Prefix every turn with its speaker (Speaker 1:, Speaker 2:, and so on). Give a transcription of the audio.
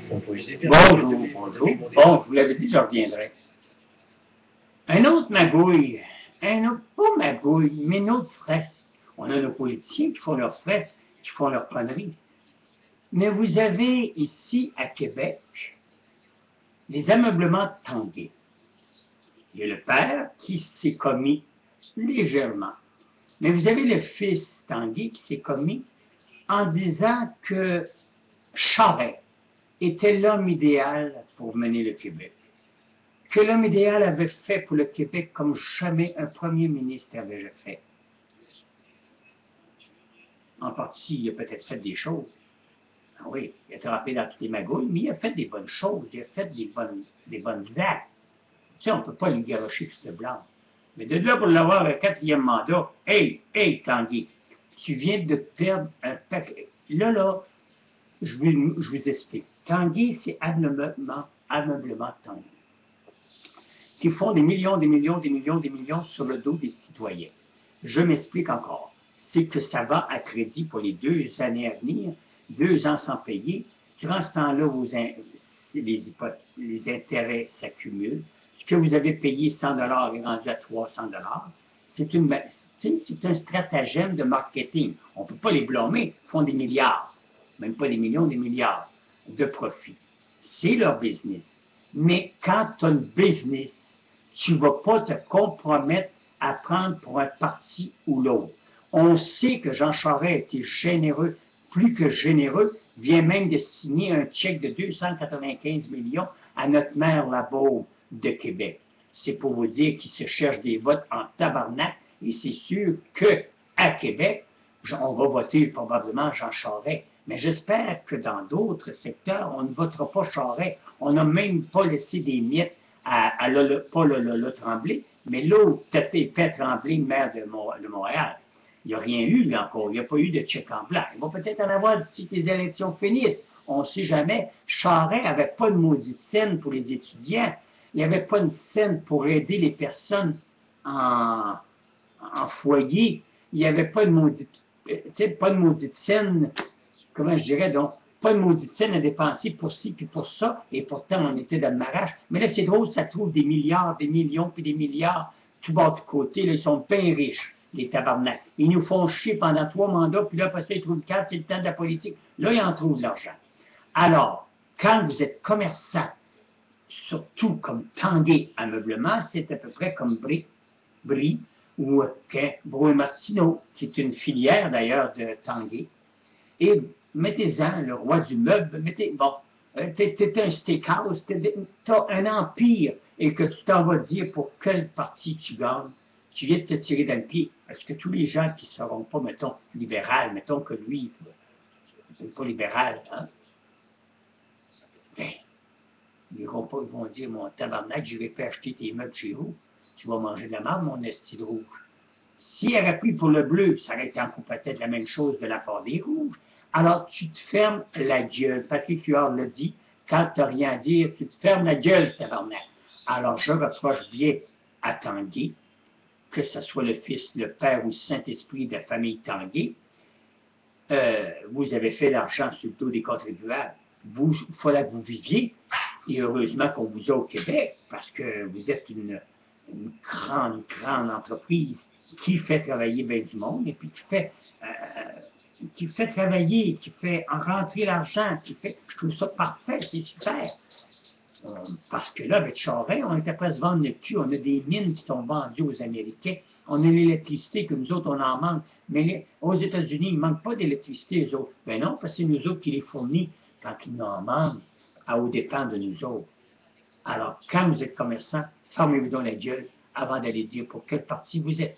Speaker 1: Bonjour, bonjour. Bon, je vous l'avais dit, je reviendrai. Un autre magouille, pas magouille, mais une autre fresque. On a nos politiciens qui font leurs fresques, qui font leurs conneries. Mais vous avez ici à Québec les ameublements de Tanguay. Il y a le père qui s'est commis légèrement. Mais vous avez le fils Tanguay qui s'est commis en disant que Charest était l'homme idéal pour mener le Québec. Que l'homme idéal avait fait pour le Québec comme jamais un premier ministre avait fait. En partie, il a peut-être fait des choses. Ah oui, il a trempé dans toutes les magouilles, mais il a fait des bonnes choses, il a fait des bonnes actes. Tu sais, on ne peut pas lui garocher tout ce blanc. Mais de là pour l'avoir un quatrième mandat, hey, Tanguay, tu viens de perdre un paquet. Là, je vous explique. Tanguay, c'est ameublement Tanguay, qui font des millions sur le dos des citoyens. Je m'explique encore. C'est que ça va à crédit pour les 2 années à venir, 2 ans sans payer. Durant ce temps-là, les intérêts s'accumulent. Ce que vous avez payé 100 $ est rendu à 300 $. C'est un stratagème de marketing. On ne peut pas les blâmer. Ils font des milliards, même pas des millions, des milliards de profit. C'est leur business. Mais quand tu as un business, tu ne vas pas te compromettre à prendre pour un parti ou l'autre. On sait que Jean Charest a été généreux, plus que généreux, vient même de signer un chèque de 295 millions à notre maire Labaume de Québec. C'est pour vous dire qu'il se cherche des votes en tabarnak, et c'est sûr qu'à Québec, on va voter probablement Jean Charest. Mais j'espère que dans d'autres secteurs, on ne votera pas Charest. On n'a même pas laissé des miettes à pas le Tremblay, mais l'autre, Pépé Tremblay, maire de Montréal. Il n'y a rien eu, là, encore. Il n'y a pas eu de chèque en blanc. Il va peut-être en avoir d'ici que les élections finissent. On ne sait jamais. Charest n'avait pas de maudite scène pour les étudiants. Il n'y avait pas une scène pour aider les personnes en foyer. Il n'y avait pas de maudite scène, comment je dirais, donc, pas de maudite scène à dépenser pour ci puis pour ça, et pourtant on était dans le marage. Mais là, c'est drôle, ça trouve des milliards, des millions, puis des milliards, tout bas de côté, là, ils sont bien riches, les tabarnaks. Ils nous font chier pendant 3 mandats, puis là, après ça, ils trouvent 4, c'est le temps de la politique. Là, ils en trouvent de l'argent. Alors, quand vous êtes commerçant, surtout comme Tanguay Ameublement, c'est à peu près comme Brie ou Bro et Martineau, qui est une filière d'ailleurs de Tanguay. Et mettez-en le roi du meuble, t'es un steakhouse, t'as un empire, et que tu t'en vas dire pour quel parti tu gagnes, tu viens de te tirer dans le pied. Parce que tous les gens qui ne seront pas, mettons, libéral, mettons que lui, c'est pas libéral, hein? Ben, ils vont dire, mon tabarnak, je vais faire acheter tes meubles chez vous. Tu vas manger de la marde, mon esti de rouge. S'il avait pris pour le bleu, ça aurait été encore peut-être la même chose de la part des rouges. Alors, tu te fermes la gueule. Patrick Huard l'a dit, quand tu n'as rien à dire, tu te fermes la gueule, tabarnak. Alors, je reproche bien à Tanguay, que ce soit le Fils, le Père ou le Saint-Esprit de la famille Tanguay, vous avez fait l'argent sur le dos des contribuables. Il fallait que vous viviez, et heureusement qu'on vous a au Québec, parce que vous êtes une grande entreprise qui fait travailler bien du monde, et puis qui fait travailler, qui fait en rentrer l'argent, je trouve ça parfait, c'est super. Parce que là, avec Charest, on était prêt à se vendre le cul, on a des mines qui sont vendues aux Américains, on a l'électricité que nous autres, on en manque, mais aux États-Unis, ils ne manquent pas d'électricité, eux autres. Ben non, parce que c'est nous autres qui les fournissent quand ils en manquent, aux dépens de nous autres. Alors, quand vous êtes commerçant, fermez-vous dans la gueule avant d'aller dire pour quel parti vous êtes.